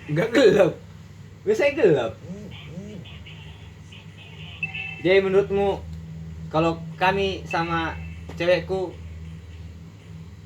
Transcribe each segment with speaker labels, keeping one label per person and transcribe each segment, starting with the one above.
Speaker 1: Enggak gelap. Biasanya gelap. Jadi menurutmu kalau kami sama cewekku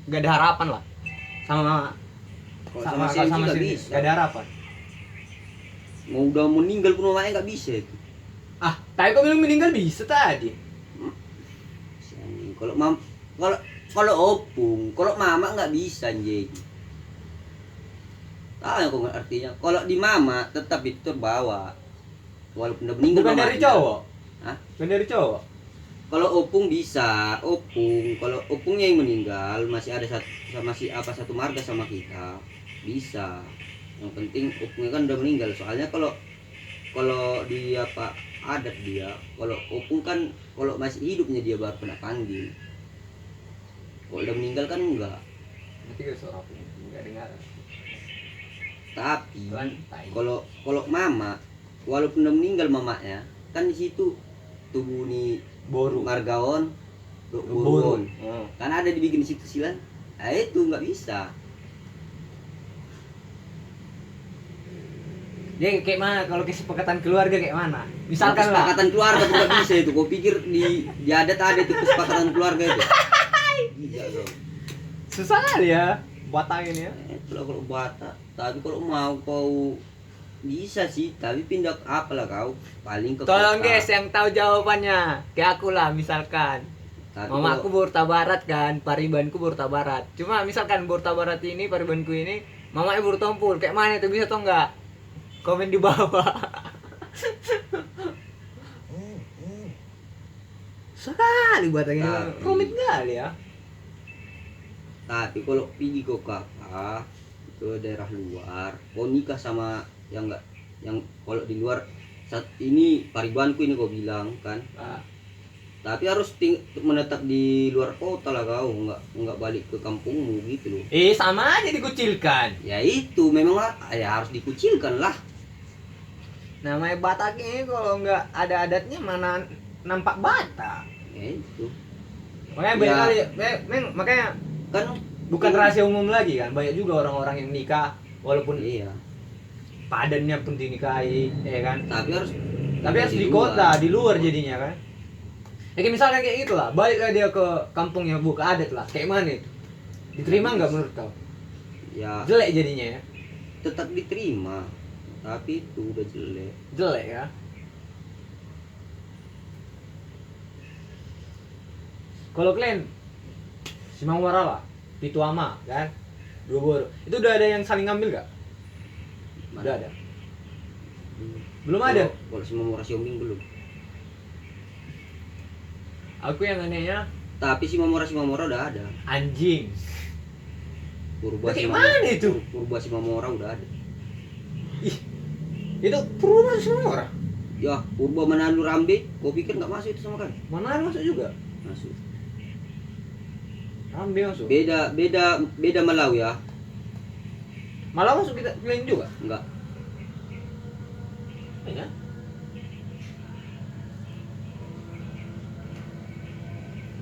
Speaker 1: gak ada harapan lah sama
Speaker 2: Kalau sama si MC nggak
Speaker 1: si
Speaker 2: bisa.
Speaker 1: gak ada harapan.
Speaker 2: Mau udah meninggal pun mamanya nggak bisa itu.
Speaker 1: Ah, tapi kau bilang meninggal bisa tadi.
Speaker 2: Si anjing. Kalau opung, kalau mama nggak bisa anjing. Tahu yang kau nggak artinya? Kalau di mama tetap itu terbawa. Walaupun udah meninggal
Speaker 1: Bukan dari
Speaker 2: mamanya.
Speaker 1: cowok.
Speaker 2: Hah?
Speaker 1: Bukan dari cowok.
Speaker 2: Kalau opung bisa, opung. Kalau opungnya yang meninggal masih ada satu marga sama kita, bisa. Yang penting opungnya kan udah meninggal. Soalnya kalau dia apa adat dia, kalau opung kan kalau masih hidupnya dia baru kena panggil. Kalau udah meninggal kan enggak.
Speaker 1: Nanti gak suara apa? Enggak dengar.
Speaker 2: Tapi
Speaker 1: Tuan, tai.
Speaker 2: kalau mama, walaupun udah meninggal mamanya, kan di situ tubuh nih
Speaker 1: Boru.
Speaker 2: margaon,
Speaker 1: Boru.
Speaker 2: boron.
Speaker 1: Oh.
Speaker 2: Kan ada dibikin di situ silan. Nah itu nggak bisa.
Speaker 1: Dia kayak mana kalau kesepakatan keluarga kayak mana? Misalkan lah.
Speaker 2: Kesepakatan keluarga pun nggak bisa itu. Kau pikir di adat ada itu kesepakatan keluarga itu? Iya dong.
Speaker 1: Susah kali ya batangin ya.
Speaker 2: Kalau Batak, tapi kalau mau kau bisa sih, tapi pindah ke apalah kau paling ke
Speaker 1: Tolong
Speaker 2: kota.
Speaker 1: guys yang tahu jawabannya. Kayak aku lah misalkan.
Speaker 2: Tapi
Speaker 1: Mama aku
Speaker 2: kalau-
Speaker 1: Burta Barat kan, Paribanku Burta Barat. Cuma misalkan Burta Barat ini, Paribanku ini, mamanya Burta Tompul. Kayak mana itu bisa atau enggak? Komen di bawah. Sekali batangnya.
Speaker 2: Tapi-
Speaker 1: Rumit kali ya.
Speaker 2: Tapi kalau pergi ke kakak ke daerah luar, kau nikah sama yang enggak, yang kalau di luar saat ini paribanku ini kau bilang kan,
Speaker 1: Ah,
Speaker 2: tapi harus menetap di luar kota lah kau, nggak balik ke kampungmu gitu loh.
Speaker 1: sama aja dikucilkan.
Speaker 2: Ya itu memang ya harus dikucilkan lah.
Speaker 1: Namanya Batak ini kalau nggak ada adatnya mana nampak Batak.
Speaker 2: Ya itu
Speaker 1: Makanya
Speaker 2: Ya.
Speaker 1: banyak kali, makanya
Speaker 2: kan
Speaker 1: bukan rahasia umum lagi kan. Banyak juga orang-orang yang nikah walaupun
Speaker 2: iya,
Speaker 1: padannya pun dinikahi, ya kan.
Speaker 2: tapi harus
Speaker 1: Di kota, di luar jadinya kan. Ya kayak misalnya kayak gitu lah, baliklah dia ke kampungnya, buka adat lah. Kayak mana itu? Diterima nggak menurut kau?
Speaker 2: ya
Speaker 1: Jelek jadinya ya.
Speaker 2: tetap diterima, tapi itu udah jelek.
Speaker 1: Jelek ya. Kalau kalian Simang Warala, Pituama kan? Dua Boro. Itu udah ada yang saling ngambil gak? Udah ada. Belum ada.
Speaker 2: Kalau semua mau Siombing belum.
Speaker 1: Aku yang anehnya
Speaker 2: Tapi si Mamora udah ada.
Speaker 1: anjing.
Speaker 2: Purba
Speaker 1: Kayak mana itu?
Speaker 2: Purba si Mamora udah ada.
Speaker 1: Ih. Itu perumahan semua orang.
Speaker 2: Ya, Purba Manado Rambe, kau pikir nggak masuk itu sama kan?
Speaker 1: Mana ada masuk juga?
Speaker 2: Masuk.
Speaker 1: Ambil masuk.
Speaker 2: Beda Malau ya.
Speaker 1: Malah masuk kita kalian juga.
Speaker 2: Enggak.
Speaker 1: Ya.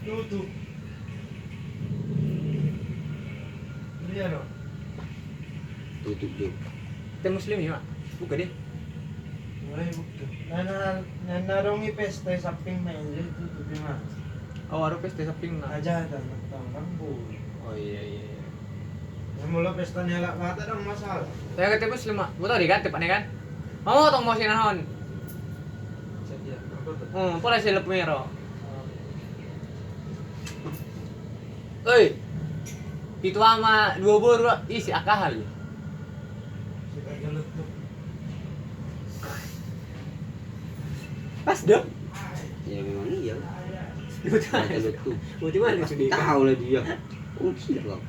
Speaker 3: Tutup. Iya no.
Speaker 2: Tutup deh.
Speaker 1: Kita muslim ya, Mak. Buka dia.
Speaker 3: Mulai buka. Nanarong pesta samping main jadi tutup mah.
Speaker 1: Oh, ada pesta samping lah.
Speaker 3: Aja ada tangkang bu.
Speaker 1: Oh iya iya.
Speaker 3: Mula pesta nyala kata dong masalah.
Speaker 1: Saya kata muslim, Mak. Betul di kan tepatnya kan? Mau tong mau sinahon.
Speaker 3: Saja. Apa tuh?
Speaker 1: Pula sila pumero. Oi. Itu ama dua boro isi akahal ya.
Speaker 3: Sudah jalan tuh.
Speaker 1: Pas dong.
Speaker 2: Ya memang iya.
Speaker 1: Betul.
Speaker 2: Ada tuh.
Speaker 1: Betul mana
Speaker 2: Pasti
Speaker 1: sudah?
Speaker 2: tahu lah dia. Oh gila kau.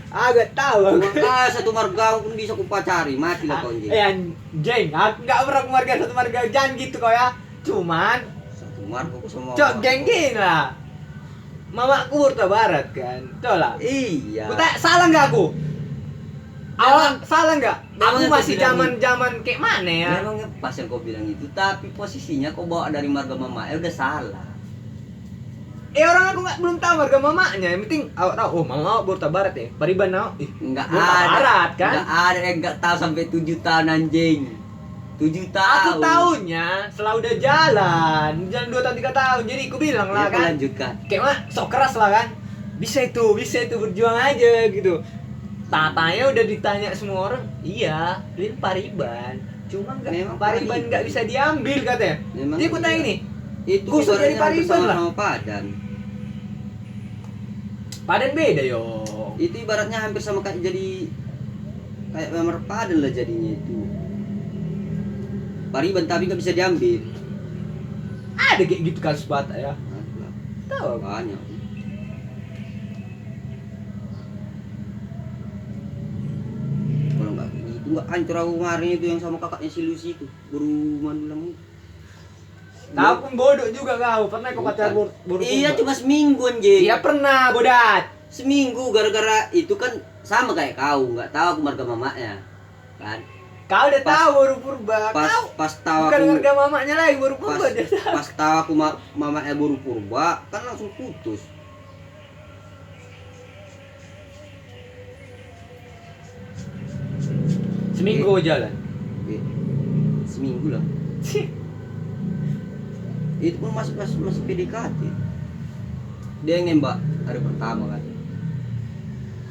Speaker 1: Agak tahu aku.
Speaker 2: Maka satu marga pun bisa kupacari, mati lah kau anjing.
Speaker 1: Anjing, aku enggak pernah ke marga satu marga jangan gitu kau ya. Cuman
Speaker 2: Satu marga ku sama.
Speaker 1: cok geng-geng lah. Mamaku Burta Barat kan. Tuh lah.
Speaker 2: Iya.
Speaker 1: Salah enggak aku? Awal salah enggak? Aku
Speaker 2: Memang
Speaker 1: masih
Speaker 2: itu bilang
Speaker 1: zaman-zaman kayak mana ya?
Speaker 2: Memangnya pas yang kau bilang itu, tapi posisinya kau bawa dari marga mama udah salah.
Speaker 1: Orang aku belum tahu marga mamanya. Yang penting awak tahu. Oh, mama awak Borta Barat ya. Pariban awak.
Speaker 2: Enggak
Speaker 1: Borta
Speaker 2: ada.
Speaker 1: Barat kan.
Speaker 2: Enggak ada yang enggak tahu sampai 7 tahun anjing. 7 tahun.
Speaker 1: Aku tahunya setelah udah jalan 2 tahun 3 tahun. Jadi aku bilang lah
Speaker 2: Ya,
Speaker 1: kan.
Speaker 2: lanjutkan.
Speaker 1: Kayak mah sok keras lah kan. Bisa itu berjuang aja gitu. Tatanya udah ditanya semua orang, iya, Lin Pariban. Cuma
Speaker 2: Memang
Speaker 1: Pariban nggak bisa diambil katanya.
Speaker 2: Memang
Speaker 1: Jadi aku tanya
Speaker 2: iya.
Speaker 1: ini,
Speaker 2: Itu
Speaker 1: khusus dari
Speaker 2: ibaratnya hampir
Speaker 1: Pariban lah.
Speaker 2: sama Padan.
Speaker 1: Padan beda yo.
Speaker 2: Itu ibaratnya hampir sama kayak jadi kayak member Padan lah jadinya itu. Pariban tapi nggak bisa diambil.
Speaker 1: Ada kayak gitu kasus Bata ya.
Speaker 2: Nah,
Speaker 1: Tahu.
Speaker 2: banyak. Kalau nggak itu nggak hancur aku kemarin itu yang sama kakaknya si Lucy itu baru mandulang itu.
Speaker 1: Kau pun bodoh juga kau. Pernah kau pacar baru
Speaker 2: Iya cuma seminggu anjing.
Speaker 1: Iya pernah bodat.
Speaker 2: Seminggu gara-gara itu kan sama kayak kau nggak tahu aku marga mamanya kan.
Speaker 1: Kau udah
Speaker 2: Pas-
Speaker 1: tahu baru purba. Kau
Speaker 2: Pas tahu
Speaker 1: bukan
Speaker 2: aku
Speaker 1: warga mamanya lagi baru
Speaker 2: pas,
Speaker 1: purba dia.
Speaker 2: pas tahu aku mamanya baru purba kan langsung putus.
Speaker 1: Seminggu jalan.
Speaker 2: Eh, seminggu lah. Itu pun masih PDKT. Dia yang nembak hari pertama kan.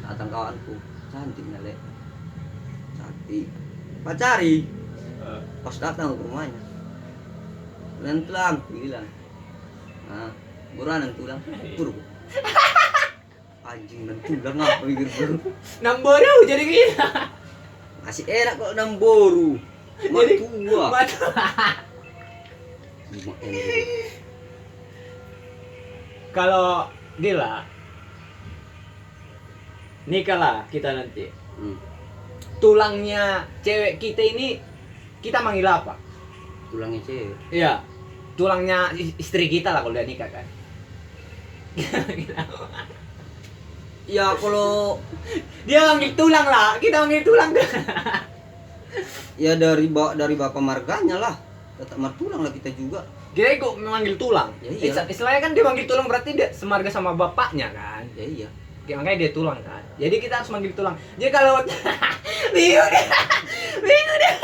Speaker 2: Datang kawanku, cantik nale. Cantik. Pacari. Pas datang ke rumahnya. Bulan tulang, bilang. Nah, buranan tulang, buru. Anjing dan tulang apa pikir buru.
Speaker 1: Nambornya jadi gila.
Speaker 2: Masih enak kalau namboru. Mak
Speaker 1: Jadi
Speaker 2: tua.
Speaker 1: Mata.
Speaker 2: Mak enak.
Speaker 1: Kalau gila nikah lah kita nanti. Tulangnya cewek kita ini kita manggil apa?
Speaker 2: Tulangnya cewek.
Speaker 1: Iya. Tulangnya istri kita lah kalau udah nikah kan.
Speaker 2: Ya kalau
Speaker 1: Dia manggil tulang lah, kita manggil tulang kan.
Speaker 2: ya dari bapak marganya lah. Tetap martulang lah kita juga.
Speaker 1: Dia kok memanggil tulang.
Speaker 2: Ya iya.
Speaker 1: Istilahnya kan dia manggil tulang berarti dia semarga sama bapaknya kan.
Speaker 2: Ya iya.
Speaker 1: Ya, makanya dia tulang kan. Jadi kita harus manggil tulang. Jadi kalau bingung deh. Bingung deh.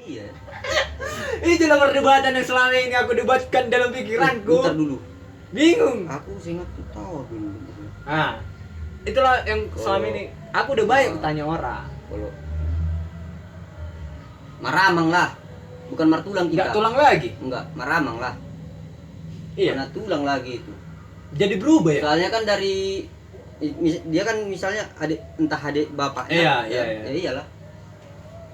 Speaker 2: Iya.
Speaker 1: Itulah perdebatan yang selama ini aku debatkan dalam pikiranku.
Speaker 2: Bentar dulu.
Speaker 1: Bingung.
Speaker 2: Aku seingat tuh tahu dulu.
Speaker 1: Nah, itulah yang selama ini aku udah banyak tanya orang.
Speaker 2: Kalau maramang lah. Bukan martulang kita.
Speaker 1: Enggak tulang lagi.
Speaker 2: Enggak, maramang lah.
Speaker 1: Iya.
Speaker 2: Mana tulang lagi itu.
Speaker 1: Jadi berubah ya.
Speaker 2: Soalnya kan dari dia kan misalnya entah adik bapaknya.
Speaker 1: Iya.
Speaker 2: Ya iyalah.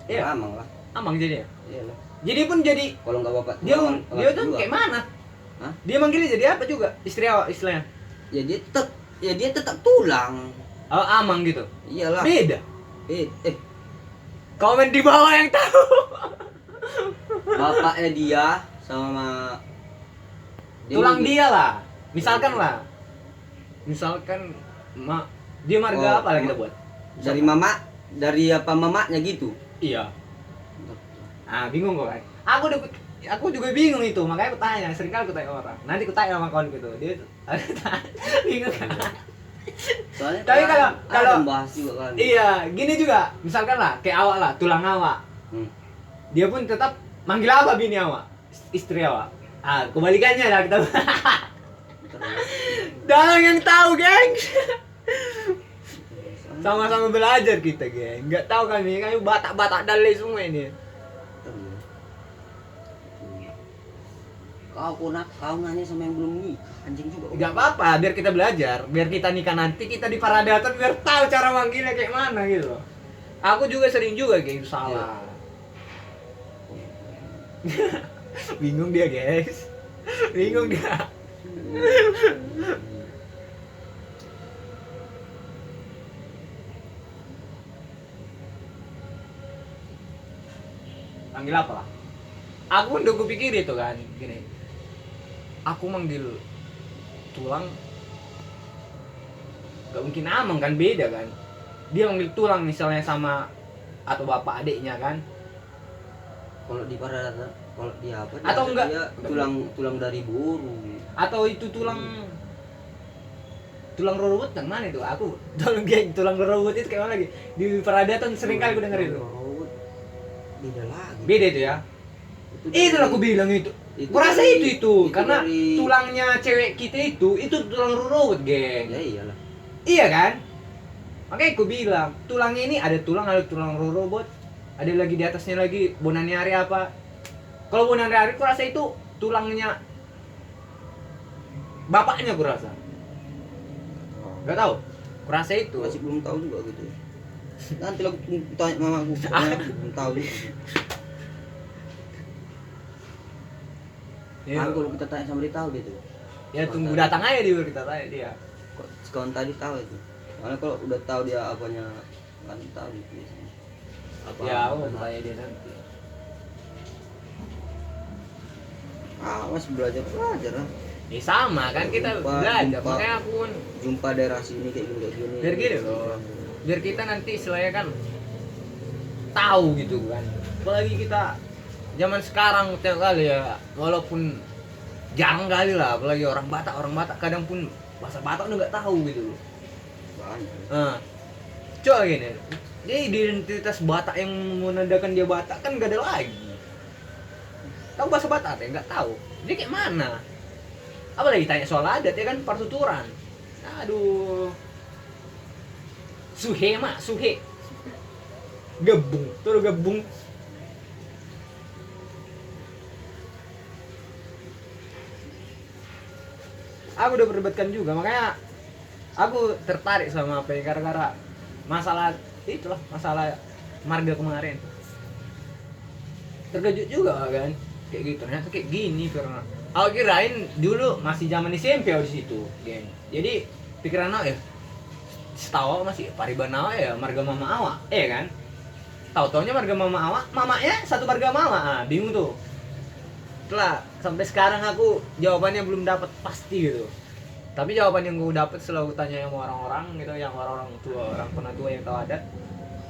Speaker 1: Iya.
Speaker 2: Maramang lah.
Speaker 1: Amang jadi ya.
Speaker 2: Iyalah.
Speaker 1: Jadi pun jadi
Speaker 2: Kalau enggak bapak
Speaker 1: dia
Speaker 2: bapak
Speaker 1: dia tuh
Speaker 2: kedua.
Speaker 1: kayak mana?
Speaker 2: Hah?
Speaker 1: Dia manggilnya jadi apa juga? Istri awak istilahnya.
Speaker 2: Ya dia tetap tulang.
Speaker 1: Oh, amang gitu.
Speaker 2: Iyalah.
Speaker 1: Beda.
Speaker 2: Eh,
Speaker 1: Komen di bawah yang tahu.
Speaker 2: bapaknya dia sama
Speaker 1: Tulang
Speaker 2: manggil-
Speaker 1: dia lah. Misalkan lah. Misalkan dia marga apa lah kita buat?
Speaker 2: dari apa mamanya gitu.
Speaker 1: Iya. Ah, bingung kok kan. Aku juga bingung itu, makanya aku tanya, sering kali aku tanya orang. Nanti aku tanya sama kawan gitu. Dia bingung kan.
Speaker 2: Soalnya
Speaker 1: Tapi
Speaker 2: kan
Speaker 1: kalau-
Speaker 2: ada bahas juga kan.
Speaker 1: Iya, gini juga. Misalkan lah, kayak awak lah, tulang awak.
Speaker 2: Hmm.
Speaker 1: Dia pun tetap manggil apa bini awak? Istri awak. Ah, kebalikannya lah kita. Dalang yang tahu, geng. Sama-sama belajar kita, geng. Nggak tahu kami batak-batak dalai semua ini.
Speaker 2: Kau nanya sama yang belum nikah, anjing juga.
Speaker 1: Nggak apa-apa, biar kita belajar. Biar kita nikah nanti, kita di paradatan biar tahu cara manggilnya kayak mana gitu loh. Aku juga sering juga kayak gitu salah. Bingung dia, guys. Bingung dia. Manggil apa lah? Aku pun udah kupikir itu kan, gini. Aku manggil tulang gak mungkin amang kan, beda kan. Dia manggil tulang misalnya sama atau bapak adiknya kan.
Speaker 2: Kalau di paradatan, kalau dia apa?
Speaker 1: Atau enggak?
Speaker 2: Dia tulang dari burung.
Speaker 1: Atau itu tulang tulang rorobot yang mana itu? Aku tulang rorobot itu kayak mana lagi? Di Peradatan sering kali aku denger itu.
Speaker 2: Rorobot beda lagi.
Speaker 1: Beda itu ya. Itu aku bilang itu. Gua rasa itu karena tulangnya cewek kita itu tulang rorobot, geng.
Speaker 2: Ya iyalah.
Speaker 1: Iya kan? Makanya aku bilang, tulangnya ini ada tulang rorobot. Ada lagi di atasnya lagi bonaniari apa. Kalau bonaniari aku rasa itu tulangnya bapaknya aku rasa. Gak tahu. Aku rasa itu.
Speaker 2: Masih belum tahu juga gitu. Nanti aku tanya mamaku, soalnya belum tahu juga.
Speaker 1: Ya,
Speaker 2: Kan kalau kita tanya sama dia tahu gitu.
Speaker 1: ya tunggu datang aja dia kita tanya dia.
Speaker 2: Kok sekawan tadi tahu itu. Soalnya kalau udah tahu dia apanya kan tahu gitu biasanya. Apa?
Speaker 1: Ya, aku tanya dia nanti.
Speaker 2: Masih belajar lah.
Speaker 1: Ya sama kan kita belajar, makanya aku pun
Speaker 2: Jumpa daerah sini kayak gini.
Speaker 1: biar gini loh. Biar kita nanti istilahnya kan tahu gitu kan. Apalagi kita zaman sekarang tiap kali ya, walaupun jarang kali lah, apalagi orang Batak kadang pun bahasa Batak udah nggak tahu gitu loh.
Speaker 2: Banyak.
Speaker 1: Coba gini, jadi identitas Batak yang menandakan dia Batak kan gak ada lagi. Tahu bahasa Batak ya nggak tahu. Dia kayak mana? Apalagi tanya soal adat ya kan, pertuturan. Aduh. Suhe. Gebung, tuh gebung. Aku udah perdebatkan juga, makanya aku tertarik sama apa ya, gara-gara masalah marga kemarin. Terkejut juga kan, kayak gitu. Ternyata kayak gini karena aku kirain dulu masih zaman SMP di situ, geng. Jadi pikiran aku ya, setahu aku masih Pariban awak ya, marga mama awak, kan? Tahu-taunya marga mama awak, mamanya satu marga mama, bingung tuh. Setelah sampai sekarang aku jawabannya belum dapat pasti gitu. Tapi jawaban yang gue dapat setelah gue tanya sama orang-orang gitu, yang orang tua, orang pernah tua yang tahu adat,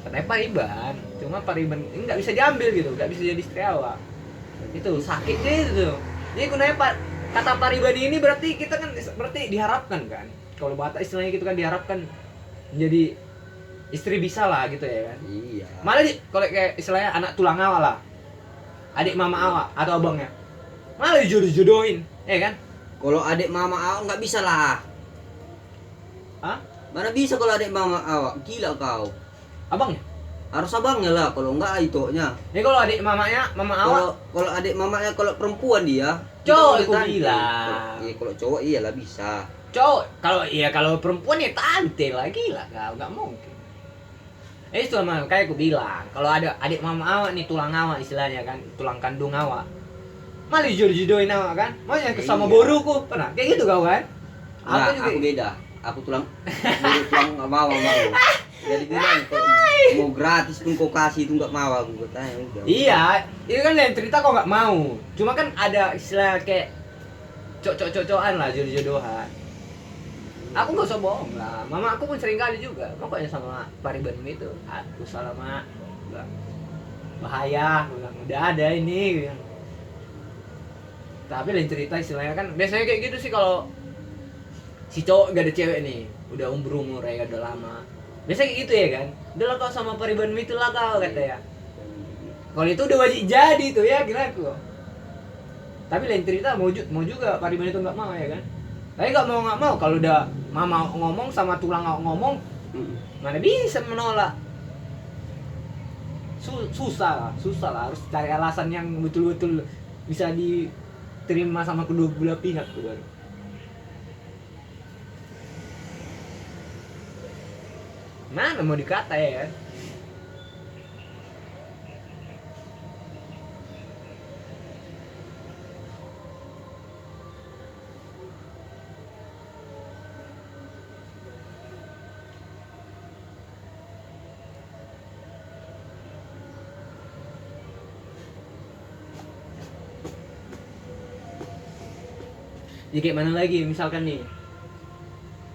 Speaker 1: katanya Pariban. Cuma Pariban ini nggak bisa diambil gitu, nggak bisa jadi istri awak. Itu sakitnya itu. Jadi kenapa kata Pariban ini berarti kita kan berarti diharapkan kan? Kalau Batak istilahnya gitu kan diharapkan menjadi istri bisa lah gitu ya kan?
Speaker 2: Iya.
Speaker 1: Malah kalau kayak istilahnya anak tulang awak lah, adik mama awak atau abangnya, malah dijodoh-jodohin, kan?
Speaker 2: Kalau adik mama awak nggak bisa lah.
Speaker 1: Hah?
Speaker 2: Mana bisa kalau adik mama awak? Gila kau.
Speaker 1: Abangnya?
Speaker 2: Harus abangnya lah, kalau enggak itonya.
Speaker 1: Ini kalau adik mamanya, mama awak.
Speaker 2: Kalau adik mamanya kalau perempuan dia,
Speaker 1: Cowok
Speaker 2: kita
Speaker 1: aku
Speaker 2: tante.
Speaker 1: bilang.
Speaker 2: Iya, kalau cowok iyalah bisa.
Speaker 1: Cowok, kalau perempuan ya tante lah, gila nggak mungkin. Itu sama kayak aku bilang, kalau ada adik mama awak nih tulang awak istilahnya kan, tulang kandung awak. Malah jodoh-jodohin awak kan, makanya sama
Speaker 2: Iya.
Speaker 1: boruku pernah kayak gitu kau kan?
Speaker 2: Nah,
Speaker 1: juga.
Speaker 2: aku beda. Aku tulang nggak mau. Jadi bilang kalau mau gratis pun kau kasih itu nggak mau aku katanya udah.
Speaker 1: Iya, itu kan yang cerita kok nggak mau. Cuma kan ada istilah kayak cocok-cocokan lah, jodoh-jodohan. Aku nggak usah bohong lah, mama aku pun sering kali juga, makanya sama Pariban itu. Aku salah mak, bilang, bahaya, bilang udah ada ini. Bilang. Tapi lain cerita istilahnya kan, biasanya kayak gitu sih kalau si cowok gak ada cewek nih, udah umur ya udah lama. Biasanya kayak gitu ya kan, udah lah kau sama Pariban itu lah kau kata ya. Kalau itu udah wajib jadi tuh ya kira aku. Tapi lain cerita mau juga Pariban itu nggak mau ya kan. Tapi nggak mau kalau udah mama ngomong sama tulang ngomong mana bisa menolak. Susah lah harus cari alasan yang betul-betul bisa diterima sama kedua belah pihak tuh baru. Mana mau dikata ya kan? Ya kayak mana lagi misalkan nih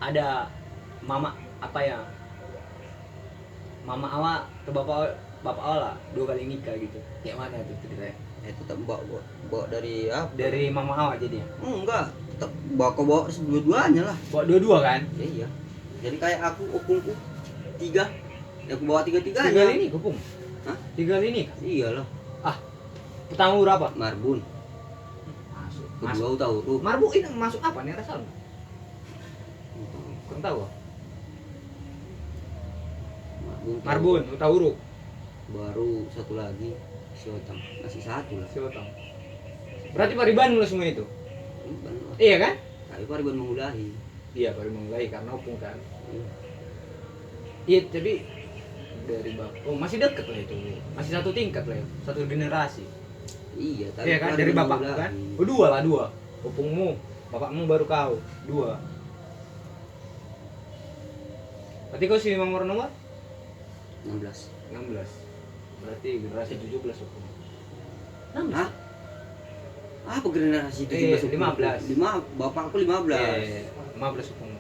Speaker 1: ada mama apa ya, mama awak ke bapak awak lah 2 kali nikah gitu, kayak mana tuh ceritanya?
Speaker 2: Itu tak bawa dari apa?
Speaker 1: Dari mama awak jadi
Speaker 2: Enggak, tetap bawa dua-duanya lah.
Speaker 1: Bawa dua-dua kan?
Speaker 2: Ya, iya. Jadi kayak aku opungku 3. Ya aku bawa 3-3-nya.
Speaker 1: Tiga lini kupung.
Speaker 2: Hah?
Speaker 1: 3 lini.
Speaker 2: Iyalah,
Speaker 1: Pertama berapa?
Speaker 2: Marbun.
Speaker 1: Masuk.
Speaker 2: Kedua Utauru.
Speaker 1: Marbu ini masuk apa nih rasa? Kurang tahu. Marbun, Utauru.
Speaker 2: Baru satu lagi Siotang. Masih satu lah.
Speaker 1: Siotang. Berarti Pariban lu semua itu?
Speaker 2: Pariban lah.
Speaker 1: Iya kan?
Speaker 2: Tapi Pariban mengulahi.
Speaker 1: Iya, Pariban mulai karena opung kan.
Speaker 2: Iya.
Speaker 1: Iya, jadi dari oh masih deket lah itu. Masih satu tingkat lah, ya. Satu generasi.
Speaker 2: Iya, tapi
Speaker 1: Iya kan, dari
Speaker 2: Pariban
Speaker 1: bapakmu
Speaker 2: mengulahi.
Speaker 1: kan? Oh, dua lah, dua. Opungmu, bapakmu baru kau, dua. Berarti kau sih nomor
Speaker 2: 16.
Speaker 1: 16. Berarti generasi 17 opung. 16.
Speaker 2: Hah? Apa generasi 17?
Speaker 1: 15.
Speaker 2: 5, bapakku 15.
Speaker 1: Iya, 15 opung.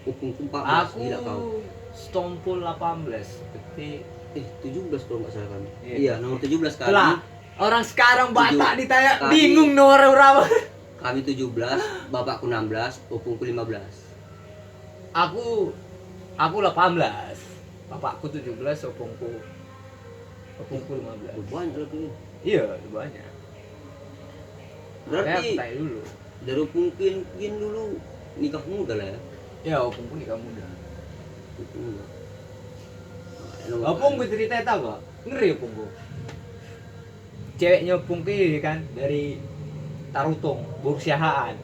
Speaker 2: Opungku 14.
Speaker 1: Aku
Speaker 2: Gila kau.
Speaker 1: Stompul 18. Berarti
Speaker 2: 17 kalau nggak salah kami.
Speaker 1: Iya.
Speaker 2: Iya, nomor 17 kami.
Speaker 1: itulah orang sekarang Batak ditanya
Speaker 2: Kami-
Speaker 1: bingung nomor berapa.
Speaker 2: Kami 17, bapakku 16, opungku 15.
Speaker 1: Aku 18. Bapakku 17, opungku 15.
Speaker 2: Banyak lagi.
Speaker 1: Iya, banyak.
Speaker 2: Berarti
Speaker 1: Aku tanya dulu.
Speaker 2: dari opungkin dulu nikah muda lah ya.
Speaker 1: Ya, opungku nikah muda.
Speaker 2: Nikah muda.
Speaker 1: Opungku cerita tahu gak? Ngeri opungku. Ceweknya opungku ini kan dari Tarutung, Bursiahaan.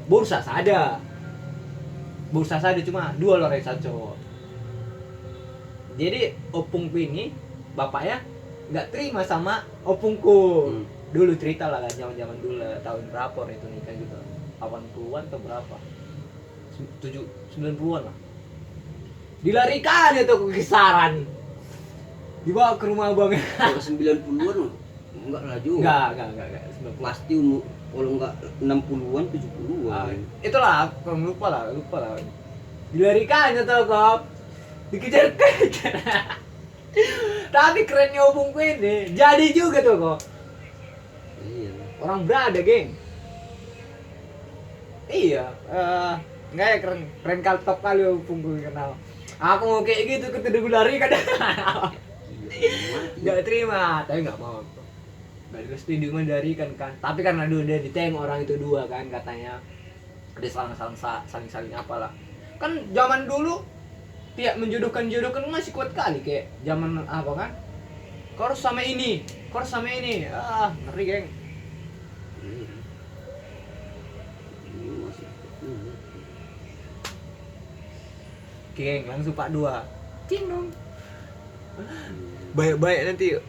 Speaker 1: Bursa sada. Bursa sada cuma 2 orang yang cowok. Jadi opungku ini bapaknya nggak terima sama opungku. Dulu cerita lah kan zaman dulu lah, tahun berapa orang itu nikah gitu. 80-an atau berapa? 90-an lah. Dilarikan itu ke kisaran. Dibawa ke rumah abangnya.
Speaker 2: Kalau 90-an enggak lah juga.
Speaker 1: Enggak. 90.
Speaker 2: Pasti umur kalau enggak 60-an 70-an.
Speaker 1: Itulah aku lupa lah. Dilarikan itu kok. Dikejar-kejar. Tapi kerennya opungku ini jadi juga tuh kok.
Speaker 2: Iya.
Speaker 1: Orang berada, geng. Iya, enggak ya keren kali top kali opungku kenal. Aku mau kayak gitu ketemu lari kadang. Enggak terima, tapi enggak mau. Enggak direstui dari kan. Tapi karena udah ditengok orang itu dua kan katanya. Ada saling apalah. Kan zaman dulu tiap menjodohkan masih kuat kali kayak zaman apa kan? Kau harus sama ini. Ngeri, geng.
Speaker 2: Iya. Ini masih.
Speaker 1: Geng, langsung Pak 2. Cing dong. Baik-baik nanti